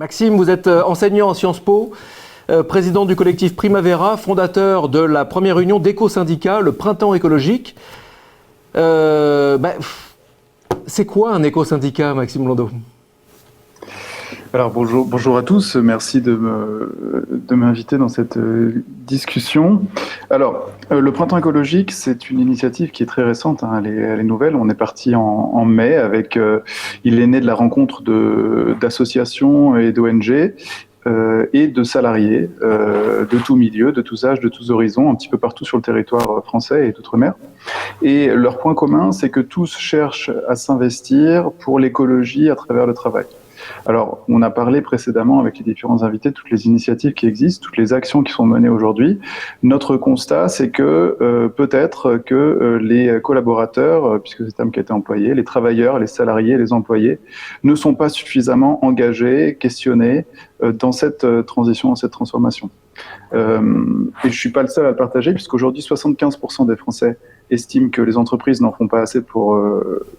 Maxime, vous êtes enseignant à Sciences Po, président du collectif Primavera, fondateur de la première union d'éco-syndicats, le Printemps écologique. C'est quoi un éco-syndicat, Maxime Landau? Alors bonjour à tous, merci de m'inviter dans cette discussion. Alors, le Printemps écologique, c'est une initiative qui est très récente, hein, elle est nouvelle. On est parti en mai avec, il est né de la rencontre d'associations et d'ONG et de salariés de tous milieux, de tous âges, de tous horizons, un petit peu partout sur le territoire français et d'outre-mer. Et leur point commun, c'est que tous cherchent à s'investir pour l'écologie à travers le travail. Alors, on a parlé précédemment avec les différents invités de toutes les initiatives qui existent, toutes les actions qui sont menées aujourd'hui. Notre constat, c'est que peut-être que les collaborateurs, puisque c'est le terme qui a été employé, les travailleurs, les salariés, les employés, ne sont pas suffisamment engagés, questionnés dans cette transition, dans cette transformation. Et je ne suis pas le seul à le partager, puisqu'aujourd'hui, 75% des Français estiment que les entreprises n'en font pas assez pour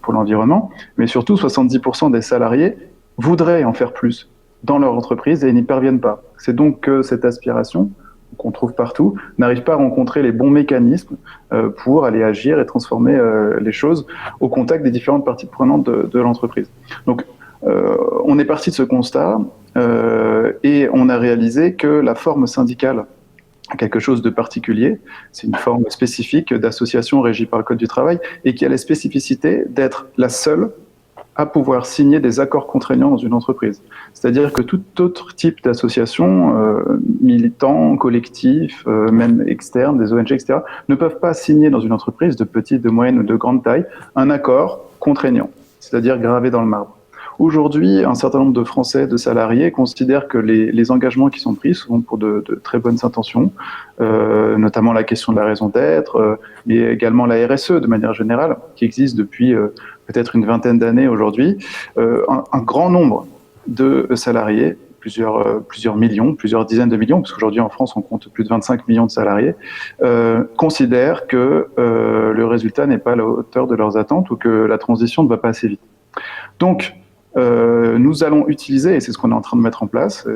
l'environnement, mais surtout 70% des salariés voudraient en faire plus dans leur entreprise et n'y parviennent pas. C'est donc que cette aspiration qu'on trouve partout n'arrive pas à rencontrer les bons mécanismes pour aller agir et transformer les choses au contact des différentes parties prenantes de l'entreprise. Donc, on est parti de ce constat et on a réalisé que la forme syndicale a quelque chose de particulier. C'est une forme spécifique d'association régie par le Code du travail et qui a la spécificité d'être la seule à pouvoir signer des accords contraignants dans une entreprise. C'est-à-dire que tout autre type d'association, militants, collectifs, même externes, des ONG, etc., ne peuvent pas signer dans une entreprise de petite, de moyenne ou de grande taille un accord contraignant, c'est-à-dire gravé dans le marbre. Aujourd'hui, un certain nombre de Français, de salariés, considèrent que les engagements qui sont pris, souvent pour de très bonnes intentions, notamment la question de la raison d'être, mais également la RSE de manière générale, qui existe depuis peut-être une vingtaine d'années aujourd'hui, un grand nombre de salariés, plusieurs millions, plusieurs dizaines de millions, parce qu'aujourd'hui en France on compte plus de 25 millions de salariés, considèrent que le résultat n'est pas à la hauteur de leurs attentes ou que la transition ne va pas assez vite. Donc, nous allons utiliser, et c'est ce qu'on est en train de mettre en place,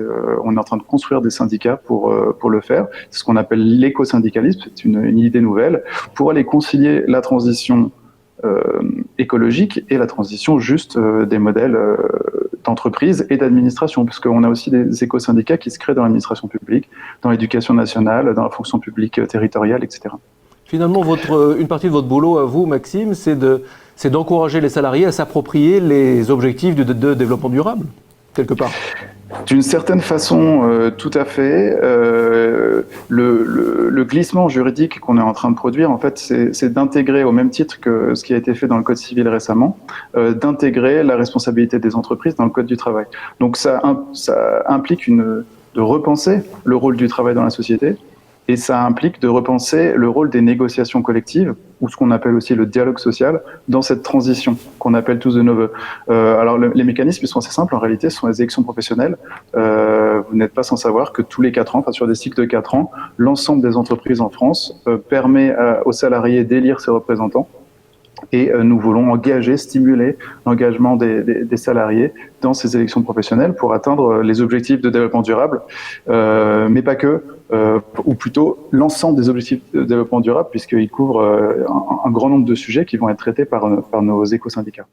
on est en train de construire des syndicats pour le faire, c'est ce qu'on appelle l'éco-syndicalisme, c'est une idée nouvelle, pour aller concilier la transition écologique et la transition juste des modèles d'entreprise et d'administration, parce qu'on a aussi des éco-syndicats qui se créent dans l'administration publique, dans l'éducation nationale, dans la fonction publique territoriale, etc. Finalement, une partie de votre boulot à vous, Maxime, c'est d'encourager les salariés à s'approprier les objectifs de développement durable, quelque part. D'une certaine façon, tout à fait. Le glissement juridique qu'on est en train de produire, en fait, c'est d'intégrer, au même titre que ce qui a été fait dans le Code civil récemment, d'intégrer la responsabilité des entreprises dans le Code du travail. Donc ça implique de repenser le rôle du travail dans la société. Et ça implique de repenser le rôle des négociations collectives, ou ce qu'on appelle aussi le dialogue social, dans cette transition qu'on appelle tous de nos voeux. Alors les mécanismes ils sont assez simples, en réalité, ce sont les élections professionnelles. Vous n'êtes pas sans savoir que tous les 4 ans, enfin sur des cycles de 4 ans, l'ensemble des entreprises en France permet aux salariés d'élire ses représentants. Et nous voulons stimuler l'engagement des salariés dans ces élections professionnelles pour atteindre les objectifs de développement durable, mais pas que, ou plutôt l'ensemble des objectifs de développement durable, puisqu'ils couvrent un grand nombre de sujets qui vont être traités par nos éco-syndicats.